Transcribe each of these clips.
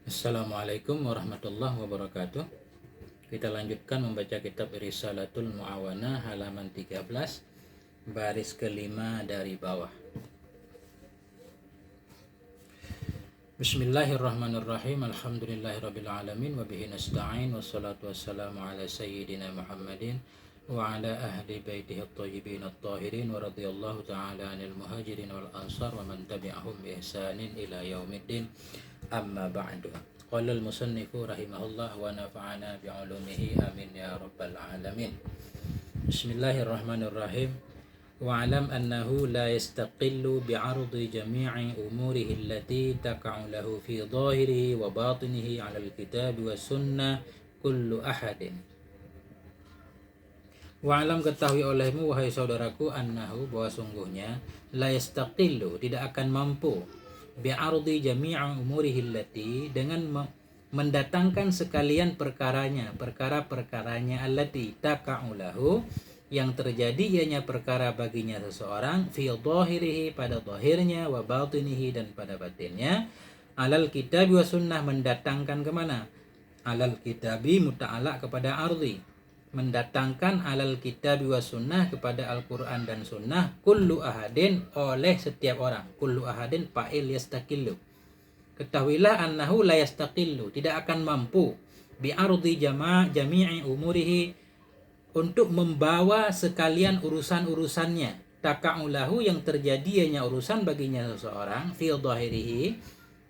Assalamualaikum warahmatullahi wabarakatuh. Kita lanjutkan membaca kitab Risalatul Mu'awana halaman 13, baris kelima dari bawah. Bismillahirrahmanirrahim. Alhamdulillahirabbil alamin wa bihi nasta'in wassalatu wassalamu ala sayyidina Muhammadin wa ala ahli baitihi at-thayyibin at-tahirin wa radhiyallahu ta'ala 'anil muhajirin wal ansar wa man tabi'ahum bi ihsanin ila yaumiddin. Amma ba'du. Qala al-musannifu rahimahullah wa nafa'ana bi'ulumihi amin ya rabbal alamin. Bismillahirrahmanirrahim. Wa'alam annahu la yastaqillu bi'ardi jami'i umurihi allati taqa'u lahu fi dhahirihi wa batinihi 'ala al-kitab wa sunnah kullu ahadin. Wa'alam, ketahui olehmu wahai saudaraku, annahu, bahwa sungguhnya, la yastaqillu, tidak akan mampu, bi'ardi jami'a umurihi allati, dengan mendatangkan sekalian perkara-perkaranya allati taqa'u lahu, yang terjadi ianya perkara baginya seseorang, fi dhahirihi, pada zahirnya, wa batinihi, dan pada batinnya, alal kitab wa sunnah, mendatangkan kemana? Alal kitabi muta'ala kepada ardi, mendatangkan alal kitab wa sunnah kepada Al-Quran dan sunnah, kullu ahadin, oleh setiap orang. Kullu ahadin fa'il yastaqillu. Ketahuilah annahu la yastaqillu, tidak akan mampu, bi'ardi jami'i umurihi, untuk membawa sekalian urusan-urusannya, taka'ulahu, yang terjadinya urusan baginya seseorang, fi dhahirihi,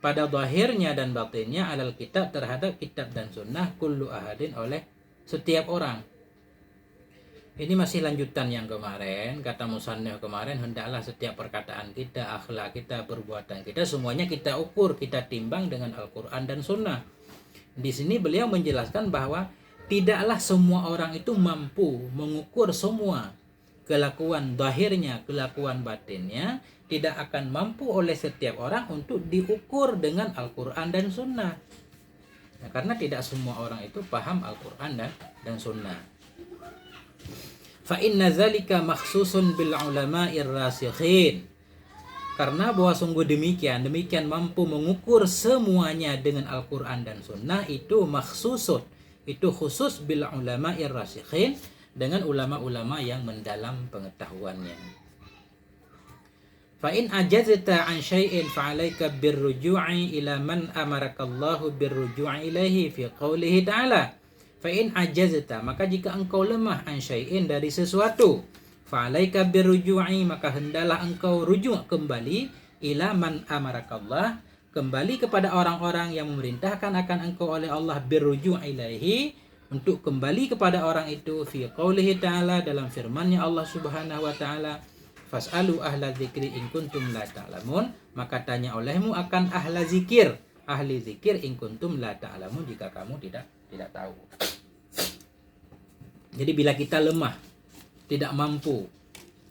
pada zahirnya dan batinnya, alal kitab, terhadap kitab dan sunnah, kullu ahadin, oleh setiap orang. Ini masih lanjutan yang kemarin, kata musannif kemarin, hendaklah setiap perkataan kita, akhlak kita, perbuatan kita, semuanya kita ukur, kita timbang dengan Al-Quran dan sunnah. Di sini beliau menjelaskan bahwa tidaklah semua orang itu mampu mengukur semua kelakuan zahirnya, kelakuan batinnya, tidak akan mampu oleh setiap orang untuk diukur dengan Al-Quran dan sunnah. Nah, karena tidak semua orang itu paham Al-Quran dan sunnah. Fa inna zalika makhsusun bil ulama'ir rasikhin. Karena bahwa sungguh demikian mampu mengukur semuanya dengan Al-Quran dan sunnah, itu makhsusun, itu khusus bil ulama'ir rasikhin, dengan ulama-ulama yang mendalam pengetahuannya. Fa in ajazta an syai'in fa 'alaika birruju'i ila man amarakallahu birruju'i ilaihi fi qoulihi ta'ala. Fa in ajazta, maka jika engkau lemah, an syai'in, dari sesuatu, fa 'alaika birruju'i, maka hendaklah engkau rujuk kembali, ila man amarakallah, kembali kepada orang-orang yang memerintahkan akan engkau oleh Allah, birruju'i ilaihi, untuk kembali kepada orang itu, fi qoulihi ta'ala, dalam firman-Nya Allah Subhanahu wa taala, fas'alu ahla dzikri in kuntum la ta'lamun, maka tanya olehmu akan ahli zikir in kuntum la ta'lamun, jika kamu tidak tahu. Jadi bila kita lemah, tidak mampu,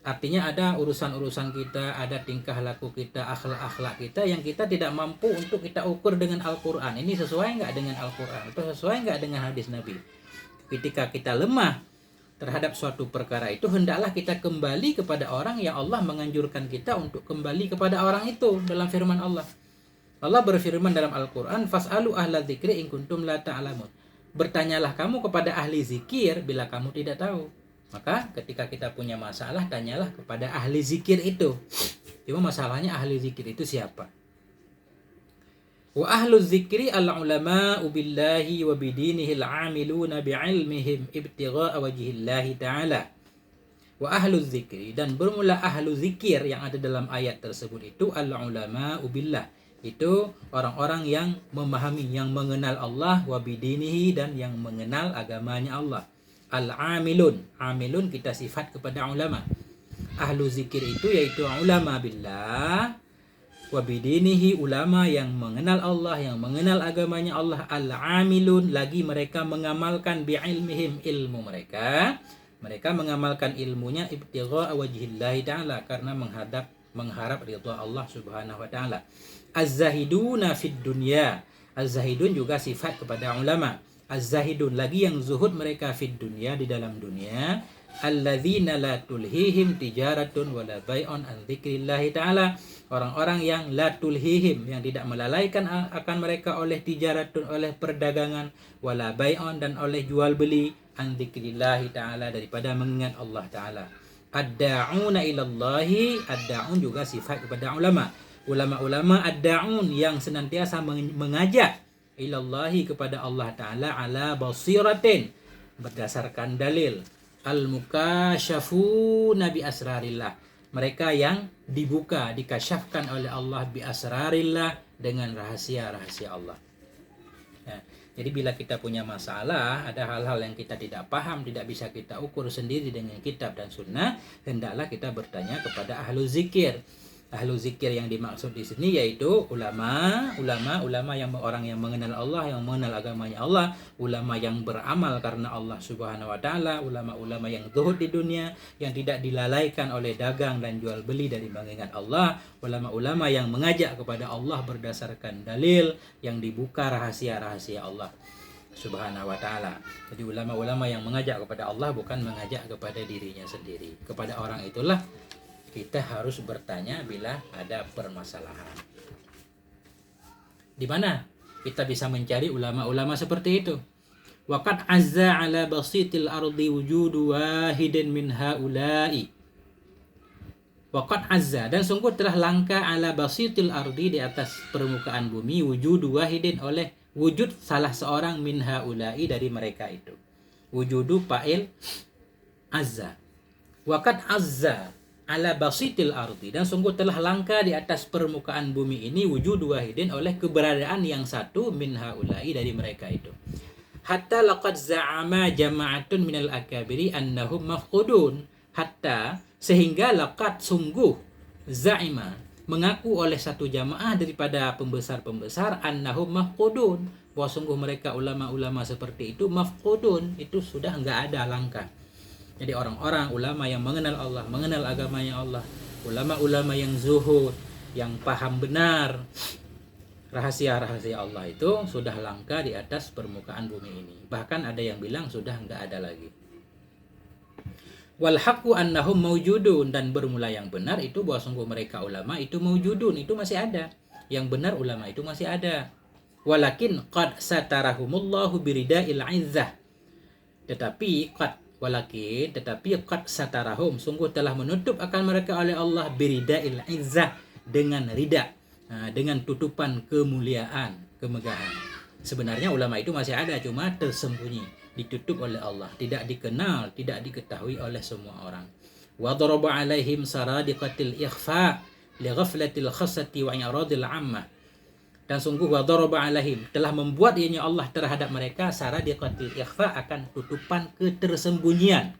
artinya ada urusan-urusan kita, ada tingkah laku kita, akhlak kita yang kita tidak mampu untuk kita ukur dengan Al-Quran. Ini sesuai nggak dengan Al-Quran? Atau sesuai nggak dengan hadis Nabi? Ketika kita lemah terhadap suatu perkara itu, hendaklah kita kembali kepada orang yang Allah menganjurkan kita untuk kembali kepada orang itu dalam firman Allah. Allah berfirman dalam Al-Quran, fas'alu ahla dzikri in kuntum la ta'lamun. Bertanyalah kamu kepada ahli zikir bila kamu tidak tahu. Maka ketika kita punya masalah, tanyalah kepada ahli zikir itu. Cuma masalahnya ahli zikir itu siapa? Wa ahlu zikri al-ulama'u billahi wa bidinihi al-amiluna bi'ilmihim ibtigha'a wajhillahi ta'ala. Wa ahlu zikri, dan bermula ahlu zikir yang ada dalam ayat tersebut itu, al-ulama'u billah, itu orang-orang yang memahami, yang mengenal Allah, wa bidinihi, dan yang mengenal agamanya Allah. Al-amilun, amilun kita sifat kepada ulama. Ahlu zikir itu yaitu ulama billah, wabidinihi, ulama yang mengenal Allah, yang mengenal agamanya Allah. Al-amilun, lagi mereka mengamalkan bi'ilmihim, ilmu mereka mengamalkan ilmunya, ibtigha'a wajhillahi ta'ala, karena mengharap ridha Allah Subhanahu wa ta'ala. Az-zahiduna fid dunya, az-zahidun juga sifat kepada ulama. Az-zahidun, lagi yang zuhud mereka, fid dunya, di dalam dunia, alladzina la tulhihim tijaratun wala bai'un an dzikrillah ta'ala, orang-orang yang la tulhihim, yang tidak melalaikan akan mereka oleh tijaratun, oleh perdagangan, wala bai'un, dan oleh jual beli, an dzikrillah ta'ala, daripada mengingat Allah Ta'ala. Ad-da'una ilallahi, ad-da'un juga sifat kepada ulama. Ulama-ulama ad-da'un yang senantiasa mengajak ilallahi, kepada Allah Ta'ala, ala basiratin, berdasarkan dalil, al-mukashafuna bi asrarillah, mereka yang dibuka, dikasyafkan oleh Allah, bi asrarillah, dengan rahasia-rahasia Allah. Ya. Jadi bila kita punya masalah, ada hal-hal yang kita tidak paham, tidak bisa kita ukur sendiri dengan kitab dan sunnah, hendaklah kita bertanya kepada ahlu zikir. Ahlu zikir yang dimaksud di sini yaitu ulama yang orang yang mengenal Allah, yang mengenal agamanya Allah, ulama yang beramal karena Allah Subhanahu wa taala, ulama-ulama yang zuhud di dunia, yang tidak dilalaikan oleh dagang dan jual beli dari mengingat Allah, ulama-ulama yang mengajak kepada Allah berdasarkan dalil, yang dibuka rahasia-rahasia Allah Subhanahu wa taala. Jadi ulama-ulama yang mengajak kepada Allah, bukan mengajak kepada dirinya sendiri. Kepada orang itulah kita harus bertanya bila ada permasalahan. Di mana kita bisa mencari ulama-ulama seperti itu? Waqad azza ala basitil ardi wujudu wahidin min haula'i. Waqad azza, dan sungguh telah langka ala basitil ardi, di atas permukaan bumi, wujudu wahidin, oleh wujud salah seorang, min haula'i, dari mereka itu. Wujudu fa'il azza. Waqad azza ala basitil ardi, dan sungguh telah langka di atas permukaan bumi ini, wujud wahidin, oleh keberadaan yang satu, min haulai, dari mereka itu. Hatta laqad za'ama jama'atun minal akabiri annahum mafqudun, hatta, sehingga, laqad, sungguh, za'ima, mengaku oleh satu jamaah daripada pembesar-pembesar, annahum mafqudun, bahwa sungguh mereka ulama-ulama seperti itu, mafqudun, itu sudah enggak ada, langka. Jadi orang-orang ulama yang mengenal Allah, mengenal agamanya Allah, ulama-ulama yang zuhud, yang paham benar rahasia-rahasia Allah, itu sudah langka di atas permukaan bumi ini. Bahkan ada yang bilang sudah enggak ada lagi. Wal haqqu annahum mawjudun, dan bermula yang benar itu bahwa sungguh mereka ulama itu mawjudun, itu masih ada. Yang benar ulama itu masih ada. Walakin qad satarahumullahu birida'il izzah. Tetapi qad satarahum, sungguh telah menutup akan mereka oleh Allah, birida'il izzah, dengan rida, dengan tutupan kemuliaan, kemegahan. Sebenarnya ulama itu masih ada, cuma tersembunyi, ditutup oleh Allah, tidak dikenal, tidak diketahui oleh semua orang. Wa daraba alaihim saradiqatil ikhfa li ghaflatil khassati wa i'radil 'ammah. Dan sungguh wa daraba alaihim, telah membuat ianya Allah terhadap mereka, saradiqatil ikhfa, akan tutupan ketersembunyian.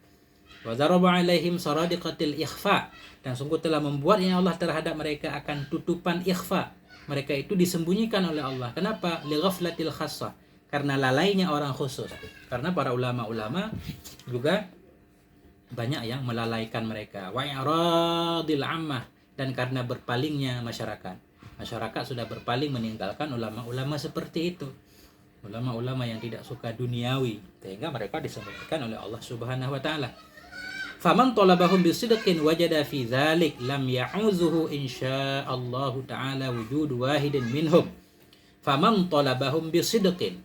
Wa daraba alaihim saradiqatil ikhfa, dan sungguh telah membuat ianya Allah terhadap mereka akan tutupan ikhfa. Mereka itu disembunyikan oleh Allah. Kenapa? Li ghaflatil khassah, karena lalainya orang khusus. Karena para ulama-ulama juga banyak yang melalaikan mereka. Wa i'radil 'ammah, dan karena berpalingnya masyarakat. Masyarakat sudah berpaling meninggalkan ulama-ulama seperti itu. Ulama-ulama yang tidak suka duniawi, sehingga mereka disembunyikan oleh Allah Subhanahu wa taala. Faman talabahum bisidqin wajada fi dzalik lam ya'uzuhu insyaallah taala wujud wahidin minhum. Faman talabahum bisidqin,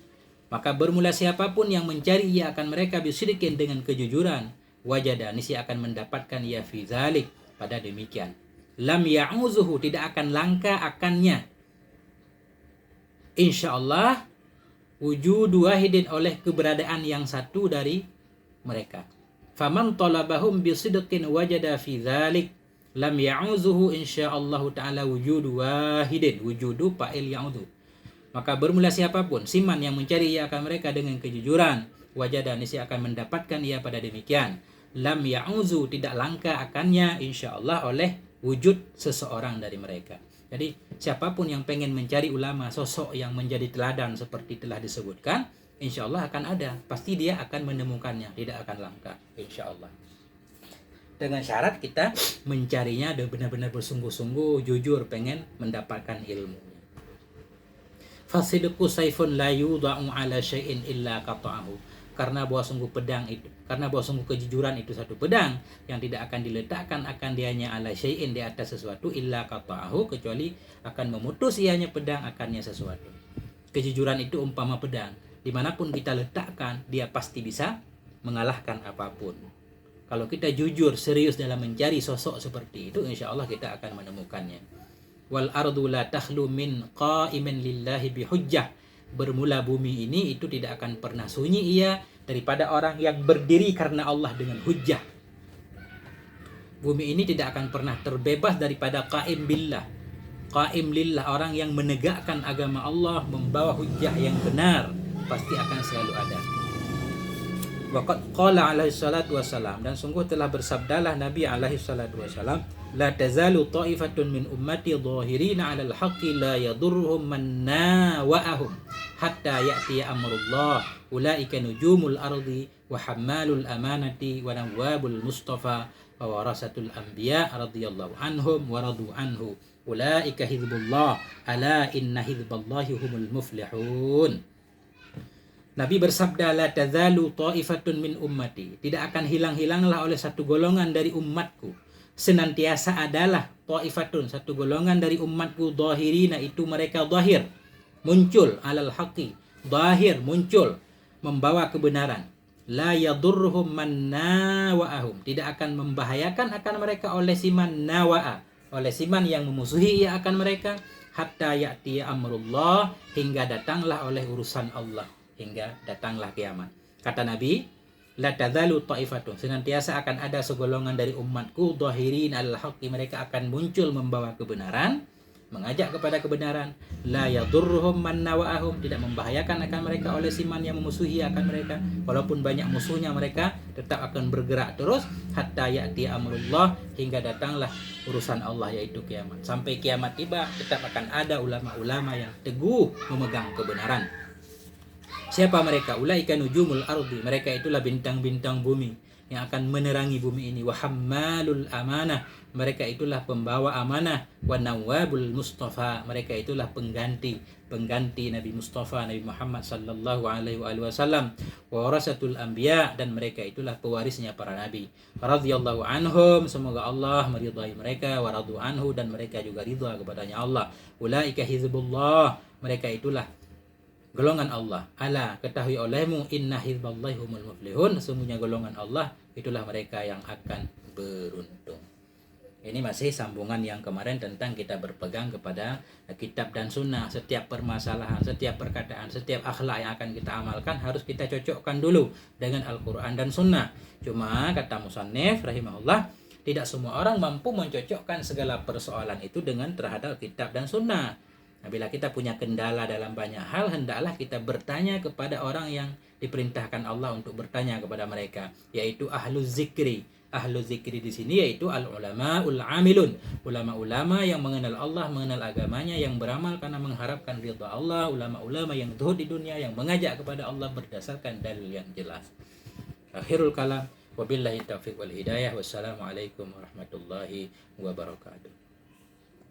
maka bermula siapapun yang mencari ia akan mereka bisidqin, dengan kejujuran, wajada, niscaya akan mendapatkan ia fi dzalik, pada demikian. Lam ya'uzuhu, tidak akan langka akannya, insyaallah, wujud wahidin, oleh keberadaan yang satu dari mereka. Faman talabahum bisidqin wajada fi dzalik lam ya'uzuhu insyaallah taala wujud wahidin, wujudu fa'il ya'udhu. Maka bermula siapapun, siman, yang mencari ia akan mereka dengan kejujuran, wajada, niscaya akan mendapatkan ia pada demikian. Lam ya'uzu, tidak langka akannya, insyaallah, oleh wujud seseorang dari mereka. Jadi siapapun yang pengen mencari ulama, sosok yang menjadi teladan seperti telah disebutkan, insyaallah akan ada, pasti dia akan menemukannya, tidak akan langka, insyaallah. Dengan syarat kita mencarinya benar-benar bersungguh-sungguh, jujur, pengen mendapatkan ilmunya. Fasidqu saifun la yudha'u ala syai'in illa qata'ahu. karena bahwa sungguh kejujuran itu satu pedang yang tidak akan diletakkan akan dianya ala syai'in, di atas sesuatu, illa qata'ahu, kecuali akan memutus ianya pedang akannya sesuatu. Kejujuran itu umpama pedang, dimanapun kita letakkan dia pasti bisa mengalahkan apapun. Kalau kita jujur serius dalam mencari sosok seperti itu, insya Allah kita akan menemukannya. Wal ardu la takhlu min qa'imin lillahi bihujjah. Bermula bumi ini itu tidak akan pernah sunyi ia daripada orang yang berdiri karena Allah dengan hujjah. Bumi ini tidak akan pernah terbebas daripada qaim billah. Qaim lillah, orang yang menegakkan agama Allah, membawa hujjah yang benar, pasti akan selalu ada. Waqad qala alaihi salatu wassalam, dan sungguh telah bersabdalah Nabi alaihi salatu wassalam, la tazalu ta'ifatun min ummati dhahirina 'alal haqqi la yadurruhum man nawa'ahum hatta ya'tiya amrullah ulaika nujumul ardi wa hammalul amanati wa nawabul mustafa wa warasatul anbiya radhiyallahu anhum wa radu anhu ulaika hizbullah ala inna hizballahi humul muflihun. Nabi bersabda, la tazalu ta'ifatun min ummati, tidak akan hilang-hilanglah oleh satu golongan dari umatku, senantiasa adalah ta'ifatun, satu golongan dari umatku, dhahirina, itu mereka zahir, muncul, alal haqqi, zahir, muncul, membawa kebenaran, la yadurruhum man nawa'ahum, tidak akan membahayakan akan mereka oleh siman nawa'a, oleh siman yang memusuhi ia akan mereka, hatta ya'tiya amrullah, hingga datanglah oleh urusan Allah, hingga datanglah kiamat. Kata Nabi, la tazalu ta'ifatun, senantiasa akan ada segolongan dari umatku, dhahirin alal haqqi, mereka akan muncul membawa kebenaran, mengajak kepada kebenaran, la yadurruhum man nawa'ahum, tidak membahayakan akan mereka oleh siman yang memusuhi akan mereka, walaupun banyak musuhnya mereka tetap akan bergerak terus, hatta ya'ti amrullah, hingga datanglah urusan Allah yaitu kiamat. Sampai kiamat tiba tetap akan ada ulama-ulama yang teguh memegang kebenaran. Siapa mereka? Ulaika nujumul ardi, mereka itulah bintang-bintang bumi yang akan menerangi bumi ini. Wa hammalul amanah, mereka itulah pembawa amanah. Wa nawabul mustafa, mereka itulah pengganti Nabi Mustafa, Nabi Muhammad sallallahu alaihi wasallam. Wa warasatul anbiya, dan mereka itulah pewarisnya para nabi. Radhiyallahu anhum, semoga Allah meridhai mereka, wa radu anhu, dan mereka juga ridha kepadanya Allah. Ulaika hizbullah, mereka itulah golongan Allah. Ala, ketahui olehmu, inna hizballahi humul muflihun, sesungguhnya golongan Allah itulah mereka yang akan beruntung. Ini masih sambungan yang kemarin tentang kita berpegang kepada kitab dan sunnah. Setiap permasalahan, setiap perkataan, setiap akhlak yang akan kita amalkan harus kita cocokkan dulu dengan Al-Quran dan sunnah. Cuma kata musannif rahimahullah, tidak semua orang mampu mencocokkan segala persoalan itu dengan terhadap kitab dan sunnah. Nah, bila kita punya kendala dalam banyak hal, hendaklah kita bertanya kepada orang yang diperintahkan Allah untuk bertanya kepada mereka, yaitu ahlu zikri. Ahlu zikri di sini yaitu al-ulama ul-amilun, ulama-ulama yang mengenal Allah, mengenal agamanya, yang beramal karena mengharapkan ridha Allah, ulama-ulama yang zuhud di dunia, yang mengajak kepada Allah berdasarkan dalil yang jelas. Akhirul kalam, wabillahi taufiq wal hidayah, wassalamualaikum warahmatullahi wabarakatuh.